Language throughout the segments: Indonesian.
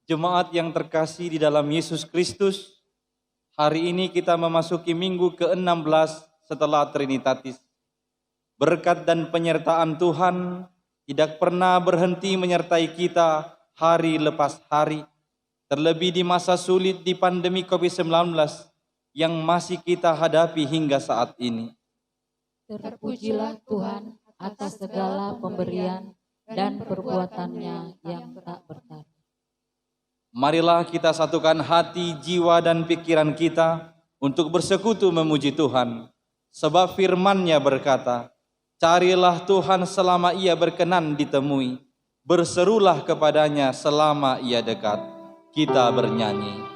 Jemaat yang terkasih di dalam Yesus Kristus, hari ini kita memasuki minggu ke-16 setelah Trinitatis. Berkat dan penyertaan Tuhan tidak pernah berhenti menyertai kita hari lepas hari, terlebih di masa sulit di pandemi COVID-19 yang masih kita hadapi hingga saat ini. Terpujilah Tuhan atas segala pemberian dan perbuatannya yang tak bertara. Marilah kita satukan hati, jiwa, dan pikiran kita untuk bersekutu memuji Tuhan. Sebab firman-Nya berkata, carilah Tuhan selama Ia berkenan ditemui. Berserulah kepadanya selama Ia dekat. Kita bernyanyi.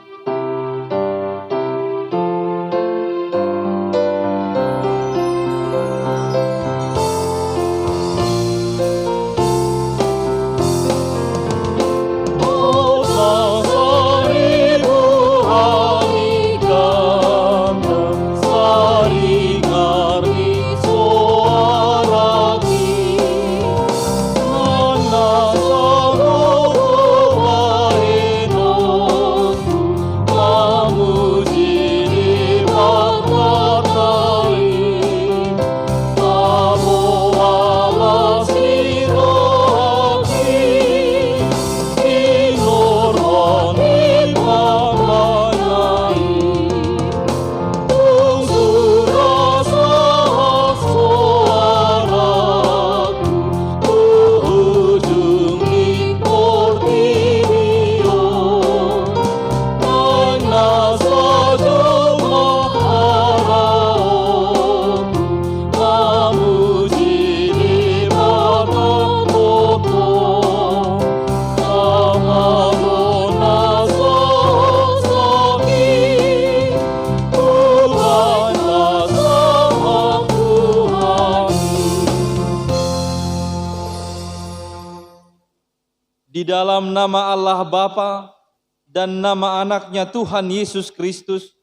Di dalam nama Allah Bapa dan nama anaknya Tuhan Yesus Kristus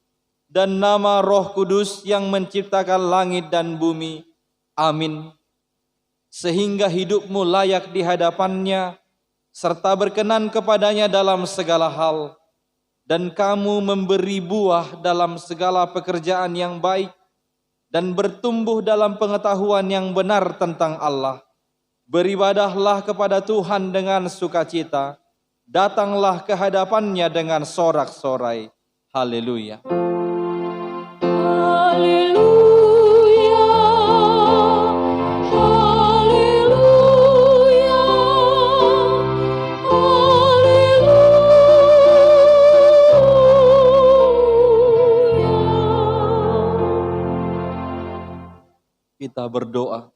dan nama Roh Kudus yang menciptakan langit dan bumi. Amin. Sehingga hidupmu layak di hadapannya serta berkenan kepadanya dalam segala hal, dan kamu memberi buah dalam segala pekerjaan yang baik dan bertumbuh dalam pengetahuan yang benar tentang Allah. Beribadahlah kepada Tuhan dengan sukacita, datanglah ke hadapannya dengan sorak-sorai. Haleluya. Haleluya, haleluya, haleluya. Kita berdoa.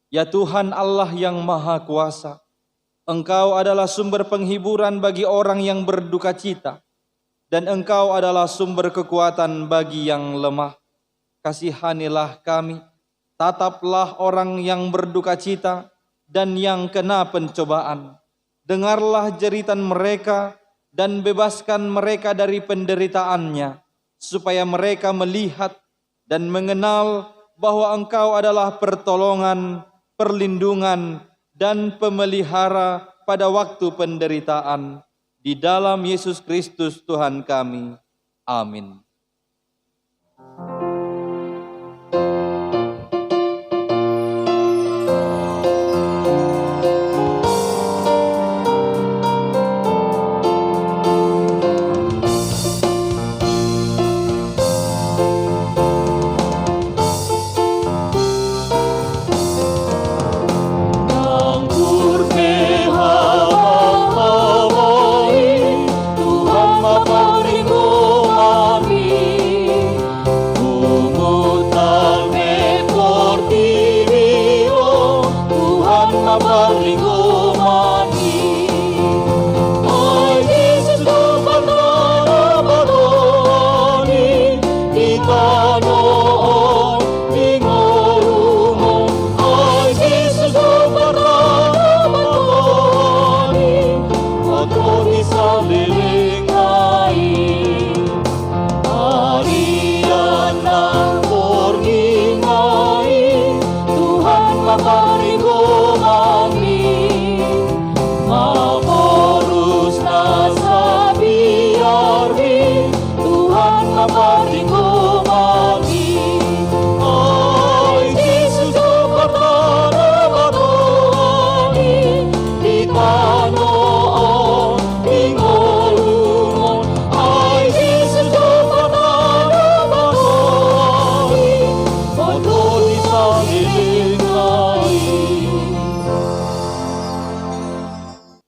Ya Tuhan Allah yang Maha Kuasa, Engkau adalah sumber penghiburan bagi orang yang berduka cita, dan Engkau adalah sumber kekuatan bagi yang lemah. Kasihanilah kami, tataplah orang yang berduka cita dan yang kena pencobaan. Dengarlah jeritan mereka dan bebaskan mereka dari penderitaannya, supaya mereka melihat dan mengenal bahwa Engkau adalah pertolongan, perlindungan, dan pemelihara pada waktu penderitaan. Di dalam Yesus Kristus Tuhan kami. Amin. Tuhan Bapa rindu kami,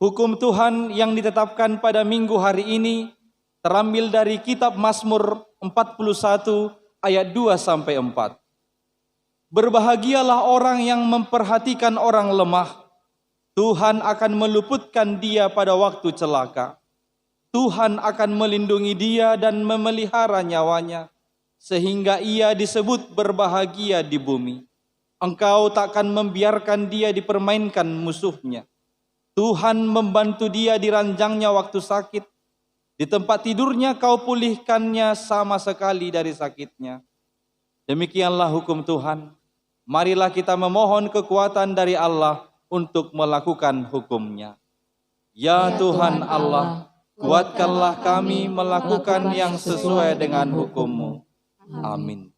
Hukum Tuhan yang ditetapkan pada minggu hari ini terambil dari kitab Mazmur 41 ayat 2-4. Berbahagialah orang yang memperhatikan orang lemah. Tuhan akan meluputkan dia pada waktu celaka. Tuhan akan melindungi dia dan memelihara nyawanya, sehingga ia disebut berbahagia di bumi. Engkau takkan membiarkan dia dipermainkan musuhnya. Tuhan membantu dia di ranjangnya waktu sakit. Di tempat tidurnya kau pulihkannya sama sekali dari sakitnya. Demikianlah hukum Tuhan. Marilah kita memohon kekuatan dari Allah untuk melakukan hukum-Nya. Ya Tuhan Allah, kuatkanlah kami melakukan yang sesuai dengan hukum-Mu. Amin.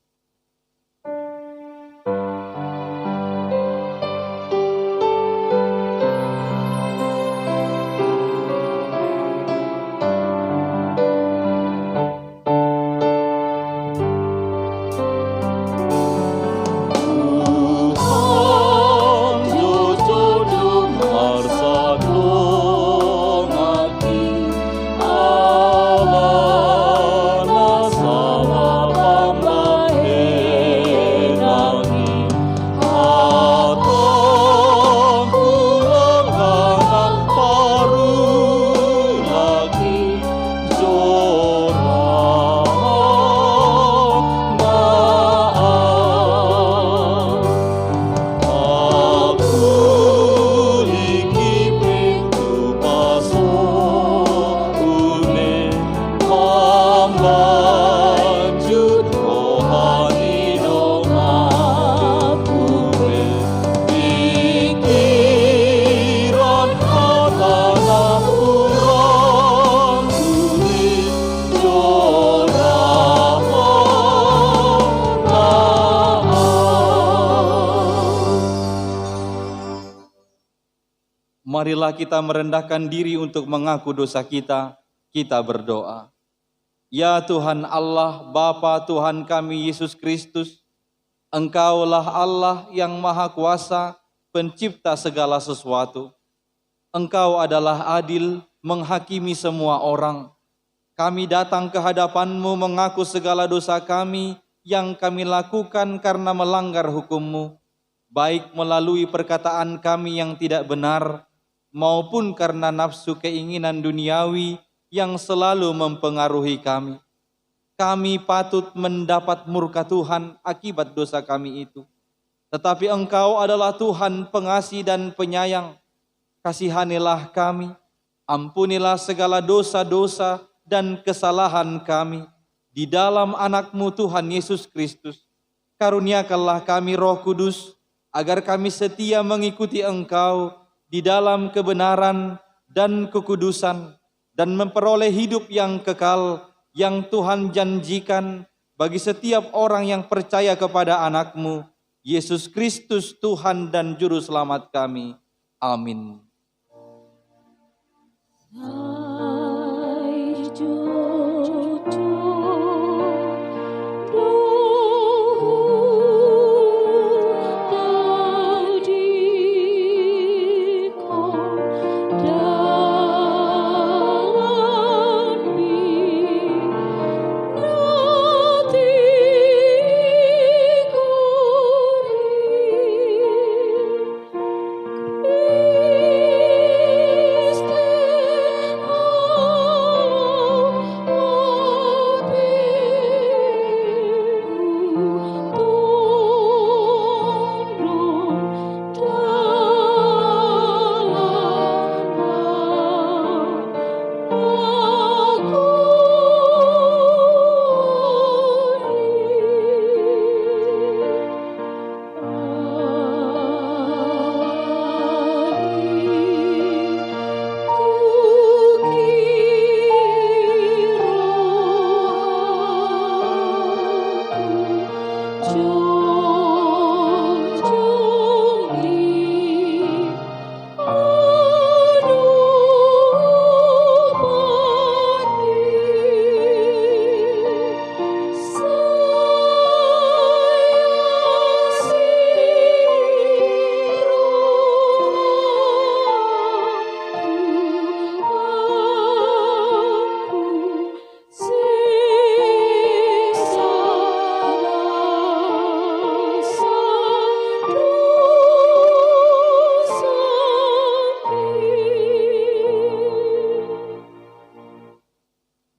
Marilah kita merendahkan diri untuk mengaku dosa kita. Kita berdoa. Ya Tuhan Allah, Bapa Tuhan kami Yesus Kristus, Engkaulah Allah yang Maha Kuasa, pencipta segala sesuatu. Engkau adalah adil, menghakimi semua orang. Kami datang ke hadapan-Mu mengaku segala dosa kami yang kami lakukan karena melanggar hukum-Mu, baik melalui perkataan kami yang tidak benar, maupun karena nafsu keinginan duniawi yang selalu mempengaruhi kami. Kami patut mendapat murka Tuhan akibat dosa kami itu. Tetapi Engkau adalah Tuhan pengasih dan penyayang. Kasihanilah kami, ampunilah segala dosa-dosa dan kesalahan kami di dalam Anak-Mu Tuhan Yesus Kristus. Karuniakanlah kami Roh Kudus, agar kami setia mengikuti Engkau di dalam kebenaran dan kekudusan, dan memperoleh hidup yang kekal yang Tuhan janjikan bagi setiap orang yang percaya kepada Anak-Mu, Yesus Kristus Tuhan dan Juru Selamat kami. Amin.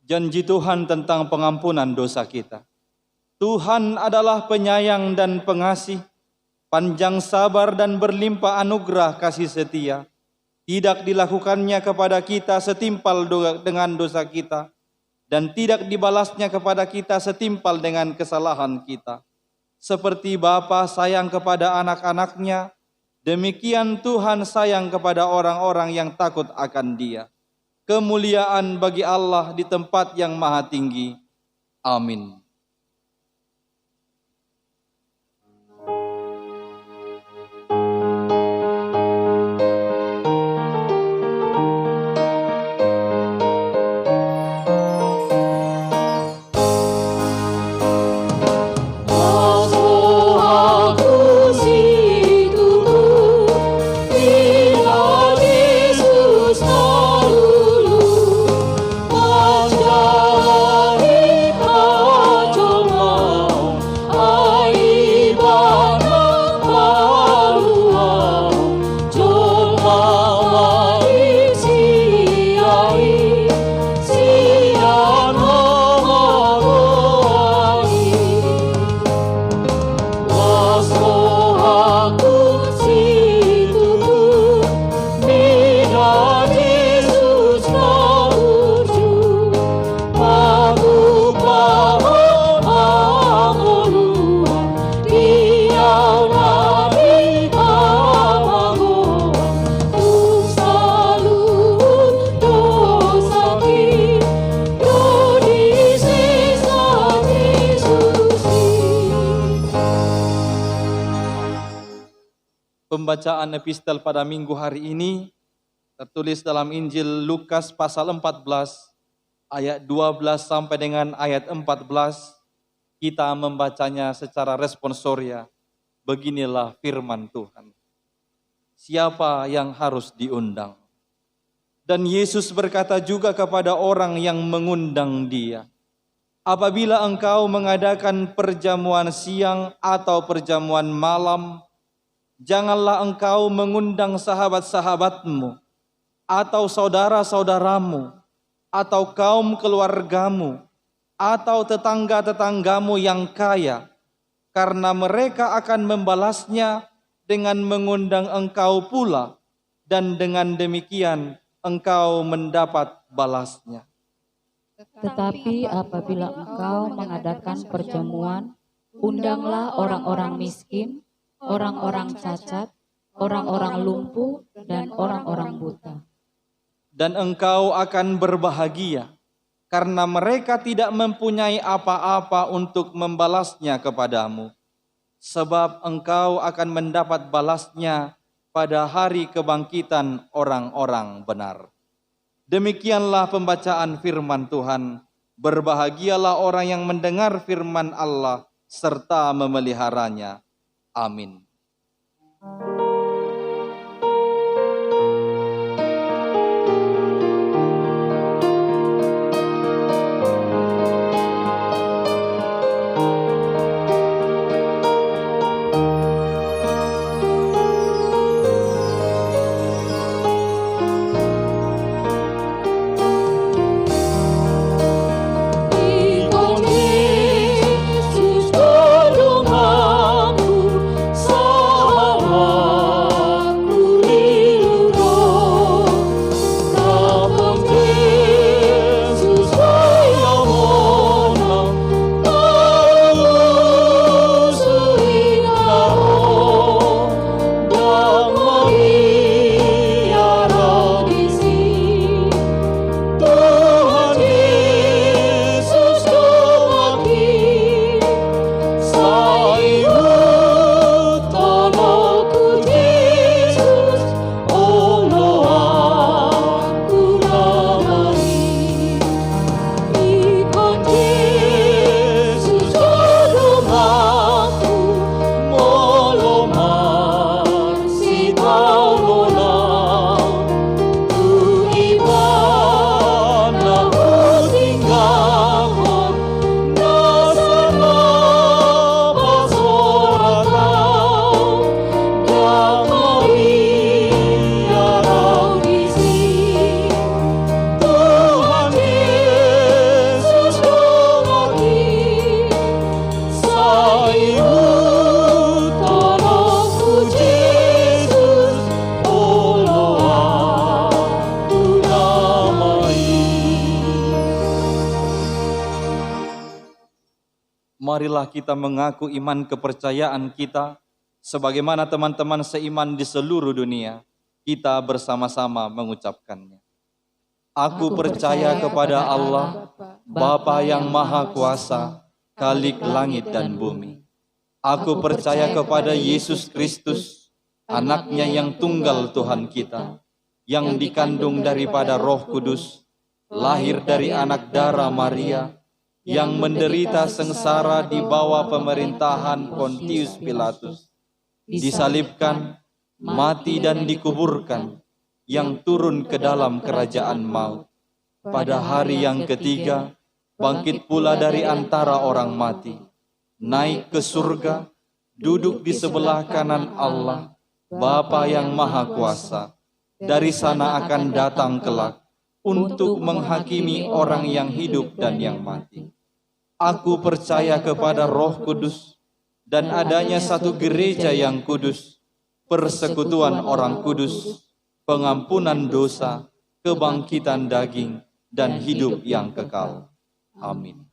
Janji Tuhan tentang pengampunan dosa kita. Tuhan adalah penyayang dan pengasih, panjang sabar dan berlimpah anugerah kasih setia. Tidak dilakukannya kepada kita setimpal dengan dosa kita, dan tidak dibalasnya kepada kita setimpal dengan kesalahan kita. Seperti Bapa sayang kepada anak-anaknya, demikian Tuhan sayang kepada orang-orang yang takut akan Dia. Kemuliaan bagi Allah di tempat yang maha tinggi. Amin. Pembacaan epistel pada minggu hari ini tertulis dalam Injil Lukas pasal 14 ayat 12 sampai dengan ayat 14. Kita membacanya secara responsoria. Beginilah firman Tuhan. Siapa yang harus diundang? Dan Yesus berkata juga kepada orang yang mengundang Dia, apabila engkau mengadakan perjamuan siang atau perjamuan malam, janganlah engkau mengundang sahabat-sahabatmu, atau saudara-saudaramu, atau kaum keluargamu, atau tetangga-tetanggamu yang kaya, karena mereka akan membalasnya dengan mengundang engkau pula, dan dengan demikian engkau mendapat balasnya. Tetapi apabila engkau mengadakan perjamuan, undanglah orang-orang miskin, orang-orang cacat, orang-orang lumpuh, dan orang-orang buta. Dan engkau akan berbahagia, karena mereka tidak mempunyai apa-apa untuk membalasnya kepadamu. Sebab engkau akan mendapat balasnya pada hari kebangkitan orang-orang benar. Demikianlah pembacaan firman Tuhan. Berbahagialah orang yang mendengar firman Allah serta memeliharanya. Amin. Yesus, tolong aku, sahabat. marilah kita mengaku iman kepercayaan kita, sebagaimana teman-teman seiman di seluruh dunia, kita bersama-sama mengucapkannya. Aku percaya kepada Allah, Bapa yang Maha Kuasa, Khalik langit dan bumi. Aku percaya kepada Yesus Kristus, anaknya yang tunggal Tuhan kita, yang dikandung daripada Roh Kudus, lahir dari anak darah Maria, yang menderita sengsara di bawah pemerintahan Pontius Pilatus, disalibkan, mati dan dikuburkan, yang turun ke dalam kerajaan maut. Pada hari yang ketiga, bangkit pula dari antara orang mati, naik ke surga, duduk di sebelah kanan Allah, Bapa yang Maha Kuasa. Dari sana akan datang kelak untuk menghakimi orang yang hidup dan yang mati. Aku percaya kepada Roh Kudus dan adanya satu gereja yang kudus, persekutuan orang kudus, pengampunan dosa, kebangkitan daging, dan hidup yang kekal. Amin.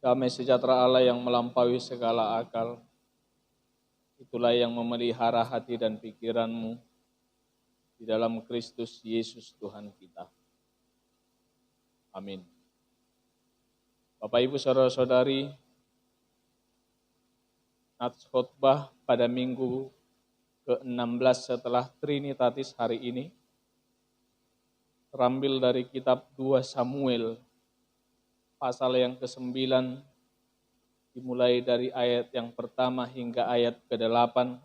Damai sejahtera Allah yang melampaui segala akal, itulah yang memelihara hati dan pikiranmu di dalam Kristus Yesus Tuhan kita. Amin. Bapak Ibu Saudara-saudari, nats khotbah pada minggu ke-16 setelah Trinitatis hari ini terambil dari kitab 2 Samuel pasal yang ke-9, dimulai dari ayat yang pertama hingga ayat ke-8.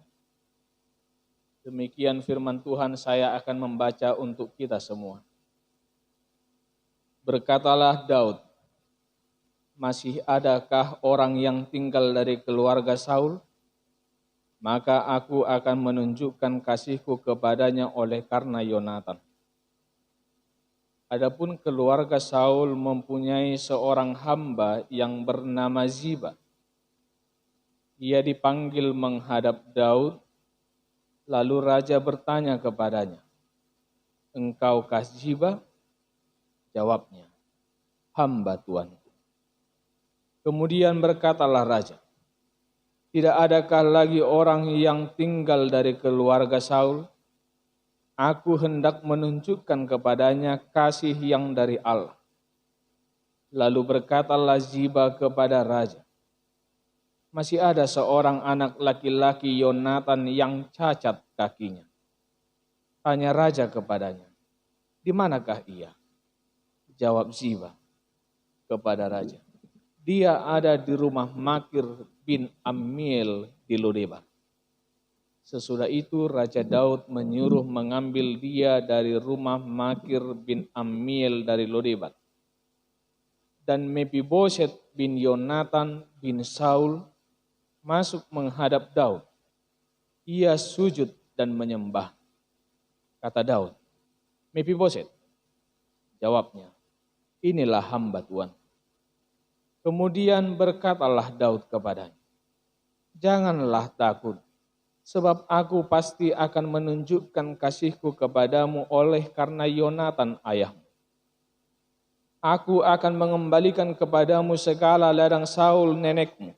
Demikian firman Tuhan, saya akan membaca untuk kita semua. Berkatalah Daud, masih adakah orang yang tinggal dari keluarga Saul? Maka aku akan menunjukkan kasihku kepadanya oleh karena Yonatan. Adapun keluarga Saul mempunyai seorang hamba yang bernama Ziba. Ia dipanggil menghadap Daud, lalu raja bertanya kepadanya, "Engkaukah Ziba?" Jawabnya, "Hamba Tuanku." Kemudian berkatalah raja, "Tidak adakah lagi orang yang tinggal dari keluarga Saul? Aku hendak menunjukkan kepadanya kasih yang dari Allah." Lalu berkatalah Ziba kepada raja, "Masih ada seorang anak laki-laki Yonatan yang cacat kakinya." Tanya raja kepadanya, "Di manakah ia?" Jawab Ziba kepada raja, "Dia ada di rumah Makir bin Amiel di Lodebar." Sesudah itu Raja Daud menyuruh mengambil dia dari rumah Makir bin Amiel dari Lodebar. Dan Mefiboset bin Yonatan bin Saul masuk menghadap Daud. Ia sujud dan menyembah. Kata Daud, Mefiboset, jawabnya, inilah hamba Tuhan. Kemudian berkatalah Daud kepadanya, janganlah takut, sebab aku pasti akan menunjukkan kasihku kepadamu oleh karena Yonatan ayahmu. Aku akan mengembalikan kepadamu segala ladang Saul nenekmu,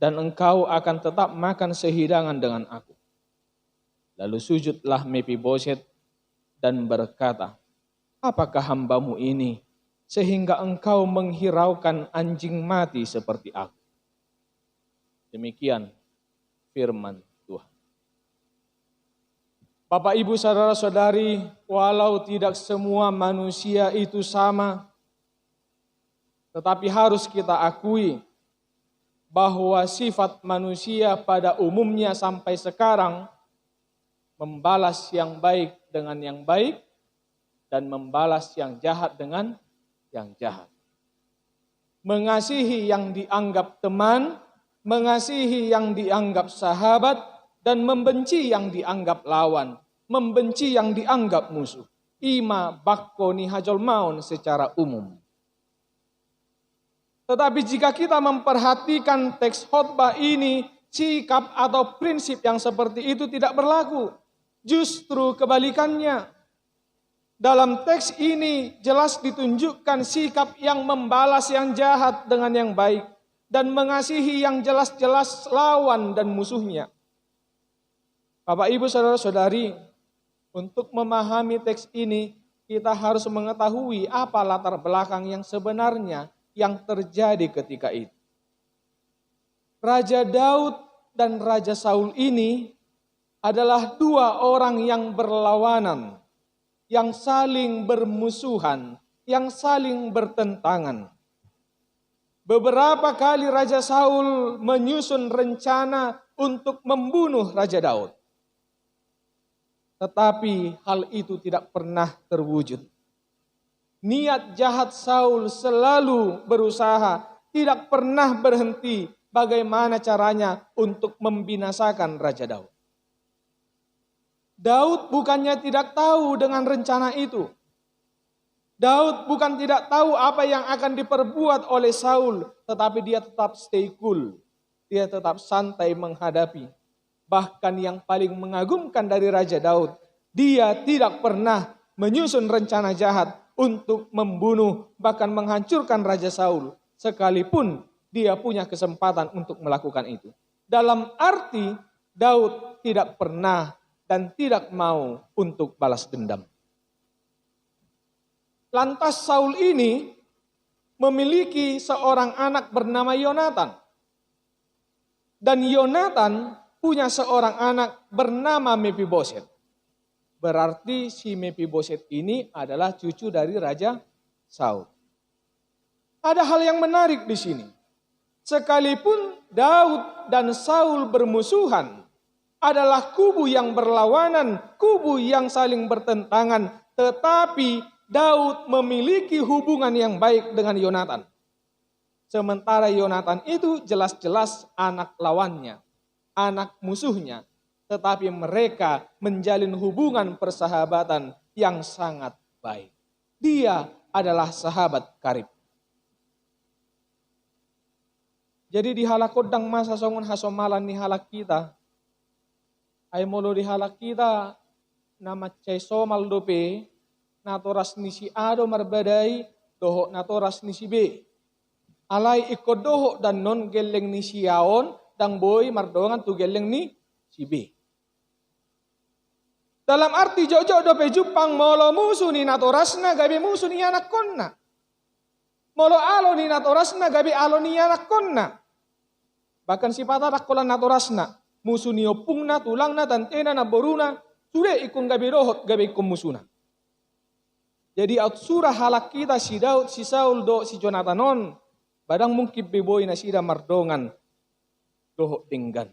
dan engkau akan tetap makan sehidangan dengan aku. Lalu sujudlah Mefiboset dan berkata, apakah hambamu ini, sehingga engkau menghiraukan anjing mati seperti aku? Demikian firman Tuhan. Bapak, Ibu, saudara-saudari, walau tidak semua manusia itu sama, tetapi harus kita akui bahwa sifat manusia pada umumnya sampai sekarang membalas yang baik dengan yang baik dan membalas yang jahat dengan yang jahat. Mengasihi yang dianggap teman, mengasihi yang dianggap sahabat, dan membenci yang dianggap lawan, membenci yang dianggap musuh. Ima bakko ni hajol maun secara umum. Tetapi jika kita memperhatikan teks khotbah ini, sikap atau prinsip yang seperti itu tidak berlaku. Justru kebalikannya. Dalam teks ini jelas ditunjukkan sikap yang membalas yang jahat dengan yang baik dan mengasihi yang jelas-jelas lawan dan musuhnya. Bapak, Ibu, saudara-saudari, untuk memahami teks ini kita harus mengetahui apa latar belakang yang sebenarnya yang terjadi ketika itu. Raja Daud dan Raja Saul ini adalah dua orang yang berlawanan, yang saling bermusuhan, yang saling bertentangan. Beberapa kali Raja Saul menyusun rencana untuk membunuh Raja Daud. Tetapi hal itu tidak pernah terwujud. Niat jahat Saul selalu berusaha, tidak pernah berhenti bagaimana caranya untuk membinasakan Raja Daud. Daud bukannya tidak tahu dengan rencana itu. Daud bukan tidak tahu apa yang akan diperbuat oleh Saul, tetapi dia tetap stay cool. Dia tetap santai menghadapi. Bahkan yang paling mengagumkan dari Raja Daud, dia tidak pernah menyusun rencana jahat untuk membunuh, bahkan menghancurkan Raja Saul, sekalipun dia punya kesempatan untuk melakukan itu. Dalam arti, Daud tidak pernah dan tidak mau untuk balas dendam. Lantas Saul ini memiliki seorang anak bernama Yonatan. Dan Yonatan punya seorang anak bernama Mefiboset. Berarti si Mefiboset ini adalah cucu dari Raja Saul. Ada hal yang menarik di sini. Sekalipun Daud dan Saul bermusuhan, adalah kubu yang berlawanan, kubu yang saling bertentangan, tetapi Daud memiliki hubungan yang baik dengan Yonatan. Sementara Yonatan itu jelas-jelas anak lawannya, anak musuhnya, tetapi mereka menjalin hubungan persahabatan yang sangat baik. Dia adalah sahabat karib. Jadi di halakodang masa songon hasomalan ni halak kita, ay molo di halak kita nama cay somal dope natoras ni si ado marbadai doho natoras ni si B. Alay ikod doho dan non geleng ni si yaon dang boy mardongan tu geleng ni si B. Dalam arti jojo dope jupang molo musuh ni natorasna gabi musuh ni anak konna. Molo alo ni natorasna gabi alo ni anak konna. Bahkan si patarak kolan natorasna. Musuh ni opungna, tulangna, tantena, na boruna, sudah ikun gabi rohot, gabi ikun musuna. Jadi out surah halak kita si Daud, si Saul, do si Jonathanon, badang mungkin beboy na sida mardongan, dohot tinggan.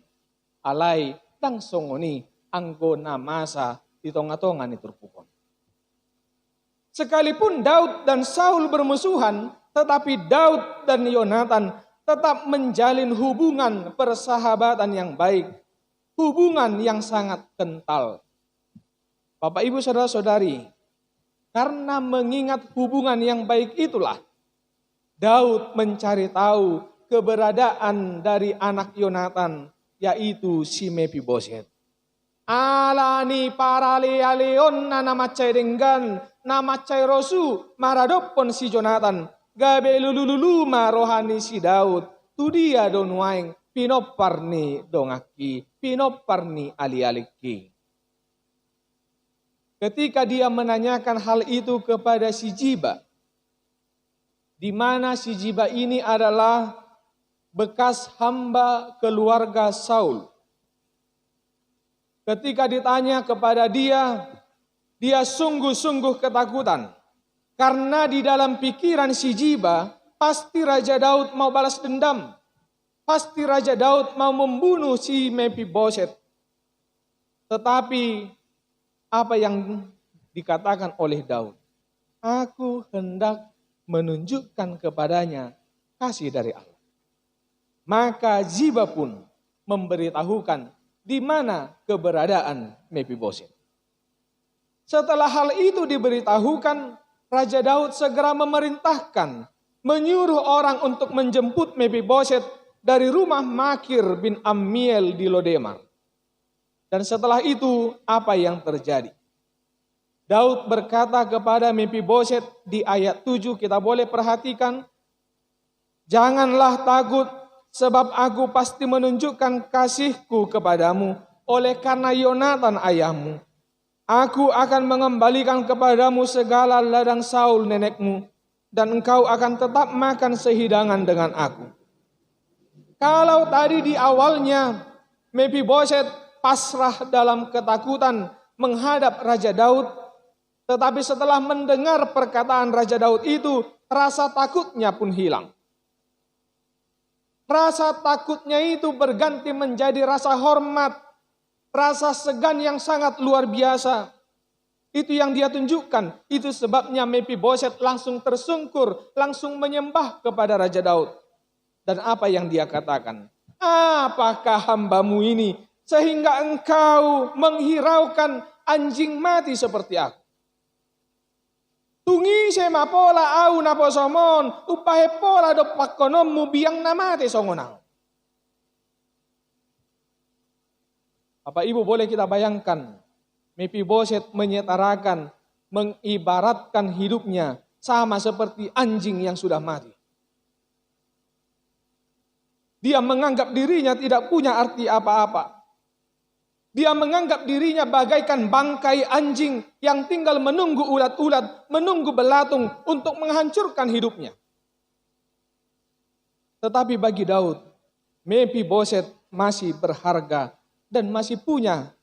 Alay, dang songoni, anggo na masa, ditonga-tonga ni turpukon. Sekalipun Daud dan Saul bermusuhan, tetapi Daud dan Yonatan tetap menjalin hubungan persahabatan yang baik. Hubungan yang sangat kental. Bapak, Ibu, saudara-saudari, Karena mengingat hubungan yang baik itulah, Daud mencari tahu keberadaan dari anak Yonatan, yaitu si Mefiboset. Alani parale aleon nama cai denggan, nama cai rosu maradopon si Jonathan, gabe lulululu marohani si Daud, tu dia don waeng, pinoparni dongaki, pinoparni ali-aliki. Ketika dia menanyakan hal itu kepada si Ziba, di mana si Ziba ini adalah bekas hamba keluarga Saul. Ketika ditanya kepada dia, dia sungguh-sungguh ketakutan. Karena di dalam pikiran si Ziba, pasti Raja Daud mau balas dendam. Pasti Raja Daud mau membunuh si Mefiboset. Tetapi apa yang dikatakan oleh Daud? Aku hendak menunjukkan kepadanya kasih dari Allah. Maka Ziba pun memberitahukan di mana keberadaan Mefiboset. Setelah hal itu diberitahukan, Raja Daud segera memerintahkan, menyuruh orang untuk menjemput Mefiboset dari rumah Makir bin Ammiel di Lodemar. Dan setelah itu apa yang terjadi? Daud berkata kepada Mefiboset di ayat 7, kita boleh perhatikan. Janganlah takut, sebab aku pasti menunjukkan kasihku kepadamu oleh karena Yonatan ayahmu. Aku akan mengembalikan kepadamu segala ladang Saul nenekmu, dan engkau akan tetap makan sehidangan dengan aku. Kalau tadi di awalnya Mefiboset pasrah dalam ketakutan menghadap Raja Daud, tetapi setelah mendengar perkataan Raja Daud itu, rasa takutnya pun hilang. Rasa takutnya itu berganti menjadi rasa hormat, rasa segan yang sangat luar biasa. Itu yang dia tunjukkan. Itu sebabnya Mefiboset langsung tersungkur, langsung menyembah kepada Raja Daud. Dan apa yang dia katakan? Apakah hambamu ini sehingga engkau menghiraukan anjing mati seperti aku? Tungi sema pola au napo somon, upahe pola do pakonommu biang namate songonang. Bapak Ibu boleh kita bayangkan, Mefiboset menyetarakan, mengibaratkan hidupnya sama seperti anjing yang sudah mati. Dia menganggap dirinya tidak punya arti apa-apa. Dia menganggap dirinya bagaikan bangkai anjing yang tinggal menunggu ulat-ulat, menunggu belatung untuk menghancurkan hidupnya. Tetapi bagi Daud, Mefiboset masih berharga dan masih punya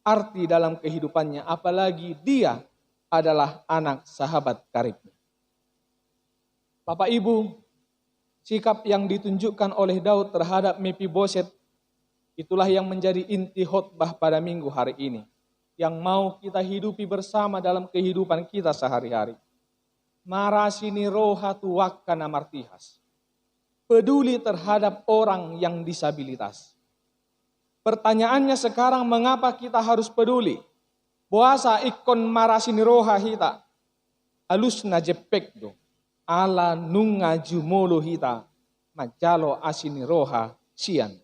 arti dalam kehidupannya. Apalagi dia adalah anak sahabat karibnya. Bapak Ibu, sikap yang ditunjukkan oleh Daud terhadap Mefiboset, itulah yang menjadi inti khotbah pada minggu hari ini. Yang mau kita hidupi bersama dalam kehidupan kita sehari-hari. Marasini rohatu wakkana martihas. Peduli terhadap orang yang disabilitas. Pertanyaannya sekarang, mengapa kita harus peduli? Boasa ikon marasini roha hita. Halus najepek do. Ala nunga jumolo hita. Majalo asini roha sian.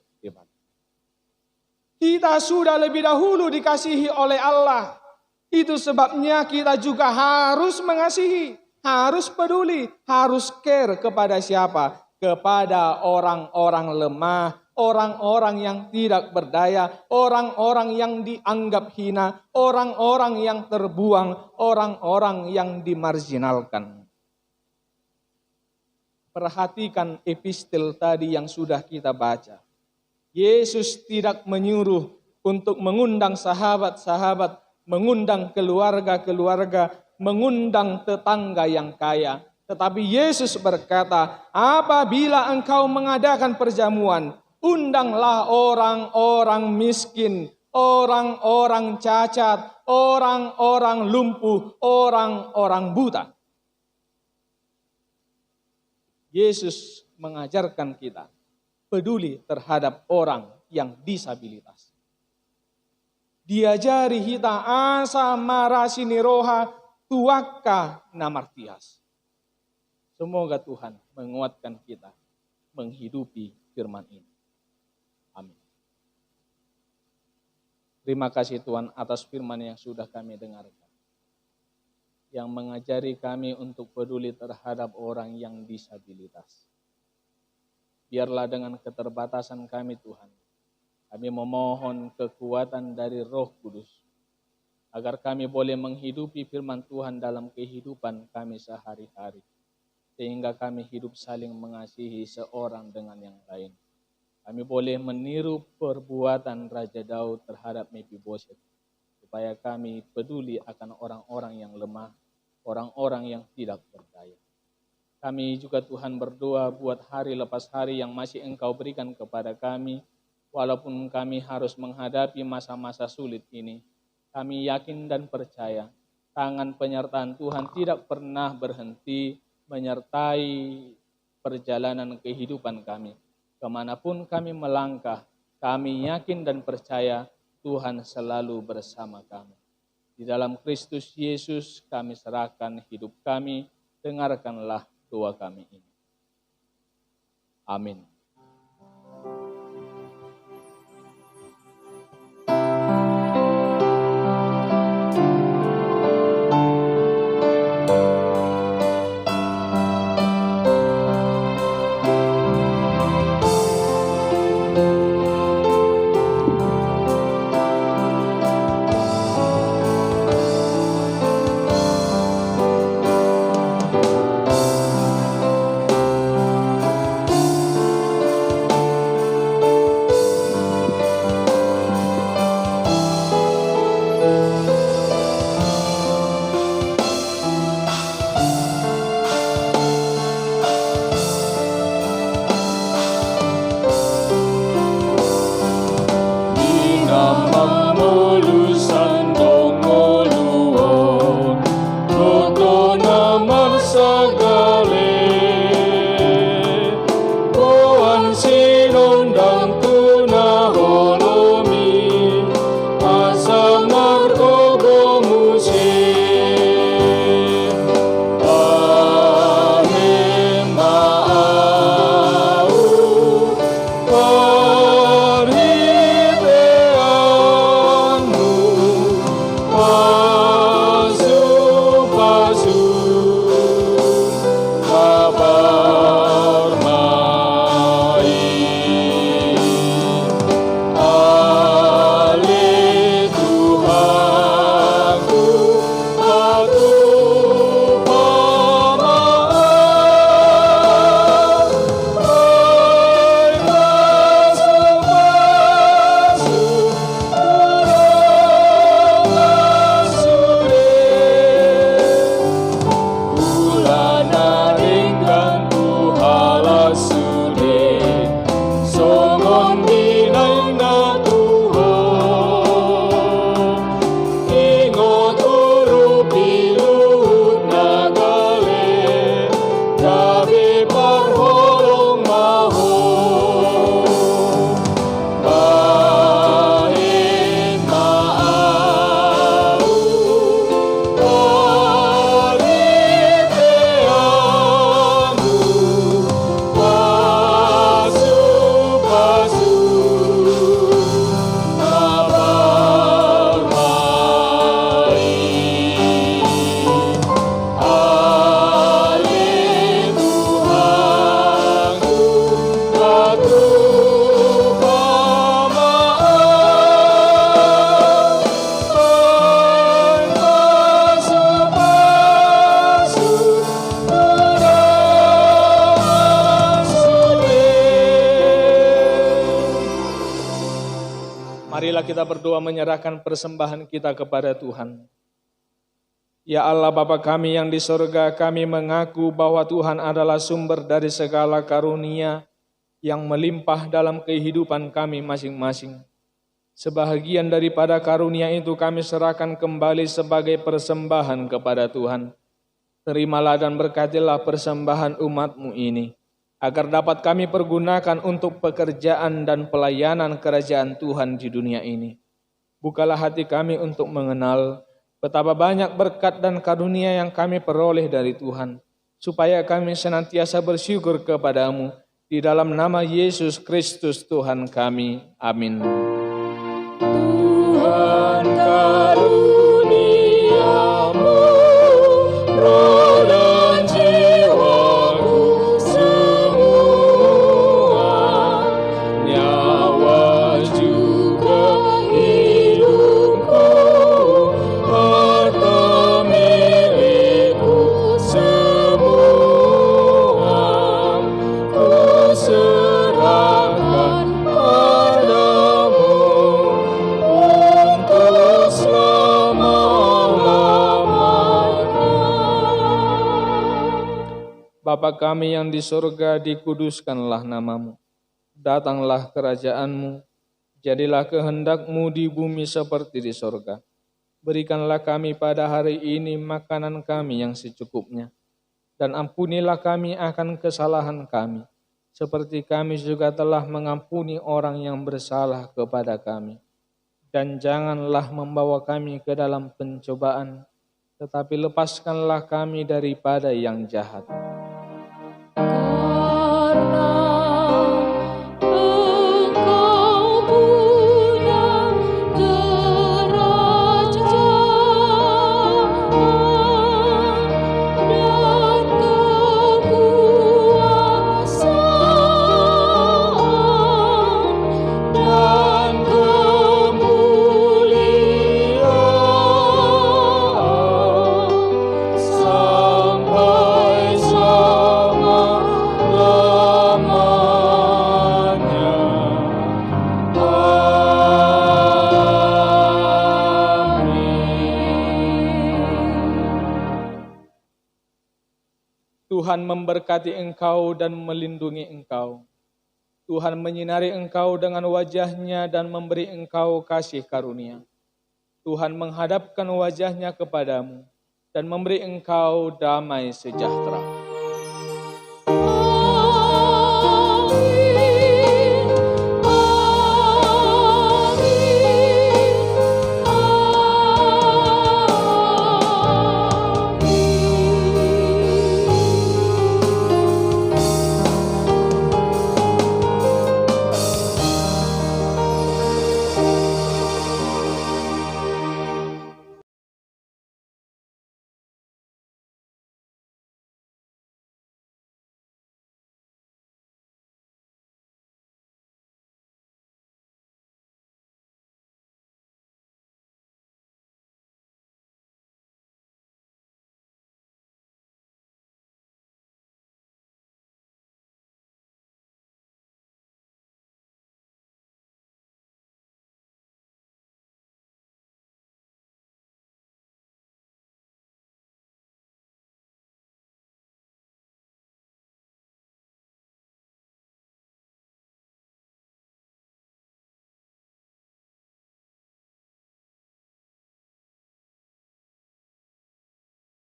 Kita sudah lebih dahulu dikasihi oleh Allah. Itu sebabnya kita juga harus mengasihi, harus peduli, harus care kepada siapa? Kepada orang-orang lemah, orang-orang yang tidak berdaya, orang-orang yang dianggap hina, orang-orang yang terbuang, orang-orang yang dimarginalkan. Perhatikan epistel tadi yang sudah kita baca. Yesus tidak menyuruh untuk mengundang sahabat-sahabat, mengundang keluarga-keluarga, mengundang tetangga yang kaya. Tetapi Yesus berkata, apabila engkau mengadakan perjamuan, undanglah orang-orang miskin, orang-orang cacat, orang-orang lumpuh, orang-orang buta. Yesus mengajarkan kita peduli terhadap orang yang disabilitas. Diajari kita asa marasini roha, tuaka namartias. Semoga Tuhan menguatkan kita menghidupi firman ini. Amin. Terima kasih Tuhan atas firman yang sudah kami dengarkan, yang mengajari kami untuk peduli terhadap orang yang disabilitas. Biarlah dengan keterbatasan kami Tuhan, kami memohon kekuatan dari Roh Kudus, agar kami boleh menghidupi firman Tuhan dalam kehidupan kami sehari-hari, sehingga kami hidup saling mengasihi seorang dengan yang lain. Kami boleh meniru perbuatan Raja Daud terhadap Mephiboset, supaya kami peduli akan orang-orang yang lemah, orang-orang yang tidak berdaya. Kami juga Tuhan berdoa buat hari lepas hari yang masih Engkau berikan kepada kami, walaupun kami harus menghadapi masa-masa sulit ini. Kami yakin dan percaya tangan penyertaan Tuhan tidak pernah berhenti menyertai perjalanan kehidupan kami. Kemanapun kami melangkah, kami yakin dan percaya Tuhan selalu bersama kami. Di dalam Kristus Yesus kami serahkan hidup kami, dengarkanlah doa kami ini. Amin. Marilah kita berdoa menyerahkan persembahan kita kepada Tuhan. Ya Allah Bapa kami yang di surga, kami mengaku bahwa Tuhan adalah sumber dari segala karunia yang melimpah dalam kehidupan kami masing-masing. Sebahagian daripada karunia itu kami serahkan kembali sebagai persembahan kepada Tuhan. Terimalah dan berkatilah persembahan umat-Mu ini, agar dapat kami pergunakan untuk pekerjaan dan pelayanan kerajaan Tuhan di dunia ini. Bukalah hati kami untuk mengenal, Betapa banyak berkat dan karunia yang kami peroleh dari Tuhan, supaya kami senantiasa bersyukur kepadamu. Di dalam nama Yesus Kristus Tuhan kami. Amin. Tuhan karuniamu, roh dan jiwaku semua, nyawa juga hidupku, harta milikku semua, ku serahkan padamu untuk selama-lamanya. Bapa kami yang di surga, dikuduskanlah namamu. Datanglah kerajaanmu, jadilah kehendak-Mu di bumi seperti di surga. Berikanlah kami pada hari ini makanan kami yang secukupnya, dan ampunilah kami akan kesalahan kami, seperti kami juga telah mengampuni orang yang bersalah kepada kami. Dan janganlah membawa kami ke dalam pencobaan, tetapi lepaskanlah kami daripada yang jahat. Karena Engkau punya kerajaan dan kekuasaan dan kemuliaan sampai selama-lamanya. Tuhan memberkati engkau dan melindungi engkau. Tuhan menyinari engkau dengan wajah-Nya dan memberi engkau kasih karunia. Tuhan menghadapkan wajah-Nya kepadamu dan memberi engkau damai sejahtera.